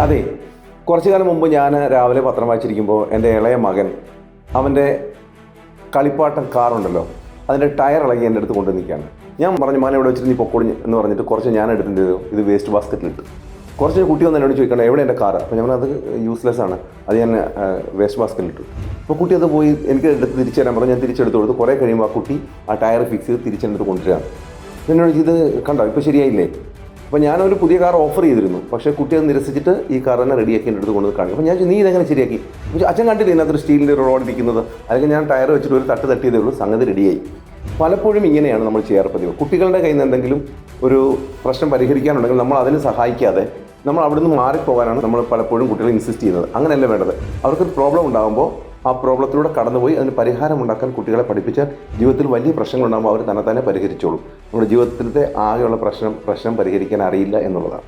അതെ, കുറച്ചു കാലം മുമ്പ് ഞാൻ രാവിലെ പത്രം വായിച്ചിരിക്കുമ്പോൾ എൻ്റെ ഇളയ മകൻ അവൻ്റെ കളിപ്പാട്ടം കാറുണ്ടല്ലോ, അതിൻ്റെ ടയർ ഇളകി എൻ്റെ അടുത്ത് കൊണ്ടു നിൽക്കുകയാണ്. ഞാൻ പറഞ്ഞു, മോനെ ഇവിടെ വെച്ചിട്ട് നീ പൊക്കോടി എന്ന് പറഞ്ഞിട്ട് കുറച്ച് ഞാൻ എടുത്തിട്ട് ഇത് വേസ്റ്റ് ബാസ്ക്കറ്റിലിട്ട്. കുറച്ച് കുട്ടി വന്ന് എന്നോട് ചോദിക്കണം എവിടെ എൻ്റെ കാറ്. അപ്പോൾ ഞാൻ അത് യൂസ്ലെസ് ആണ്, അത് ഞാൻ വേസ്റ്റ് ബാസ്ക്കറ്റിലിട്ടു. അപ്പോൾ കുട്ടി അത് പോയി എനിക്ക് എടുത്ത് തിരിച്ചു തരാൻ പറഞ്ഞു. ഞാൻ തിരിച്ചെടുത്ത് കൊടുത്ത് കുറേ കഴിയുമ്പോൾ ആ കുട്ടി ആ ടയർ ഫിക്സ് ചെയ്ത് തിരിച്ചെടുത്ത് കൊണ്ടുവരികയാണ്. എന്നോട് ഇത് കണ്ടോ ഇപ്പോൾ ശരിയായില്ലേ. അപ്പോൾ ഞാനൊരു പുതിയ കാർ ഓഫർ ചെയ്തിരുന്നു, പക്ഷേ കുട്ടി അത് നിരസിച്ചിട്ട് ഈ കാർ തന്നെ റെഡിയാക്കി എൻ്റെ അടുത്ത് കൊണ്ടുവന്ന് കാണിക്കും. അപ്പോൾ ഞാൻ നീ ഇതെങ്ങനെ ശരിയാക്കി? അച്ഛൻ കണ്ടില്ല ഇതിനകത്തൊരു സ്റ്റീലിൻ്റെ ഒരു റോഡ് ഇരിക്കുന്നത്, അല്ലെങ്കിൽ ഞാൻ ടയർ വെച്ചിട്ട് ഒരു തട്ട് തട്ടിയതേ ഉള്ളൂ, സംഗതി റെഡിയായി. പലപ്പോഴും ഇങ്ങനെയാണ് നമ്മൾ ചെയ്യാറ് പതിവ്. കുട്ടികളുടെ കയ്യിൽ നിന്ന് എന്തെങ്കിലും ഒരു പ്രശ്നം പരിഹരിക്കാനുണ്ടെങ്കിൽ നമ്മൾ അതിന് സഹായിക്കാതെ നമ്മൾ അവിടുന്ന് മാറിപ്പോകാനാണ് നമ്മൾ പലപ്പോഴും കുട്ടികൾ ഇൻസിസ്റ്റ് ചെയ്യുന്നത്. അങ്ങനെയല്ല വേണ്ടത്. അവർക്കൊരു പ്രോബ്ലം ഉണ്ടാകുമ്പോൾ ആ പ്രോബ്ലത്തിലൂടെ കടന്നുപോയി അതിന് പരിഹാരം ഉണ്ടാക്കാൻ കുട്ടികളെ പഠിപ്പിച്ചാൽ ജീവിതത്തിൽ വലിയ പ്രശ്നങ്ങളുണ്ടാകുമ്പോൾ അവർ തന്നെ പരിഹരിച്ചോളും. നമ്മുടെ ജീവിതത്തിലത്തെ ആകെയുള്ള പ്രശ്നം പരിഹരിക്കാൻ അറിയില്ല എന്നുള്ളതാണ്.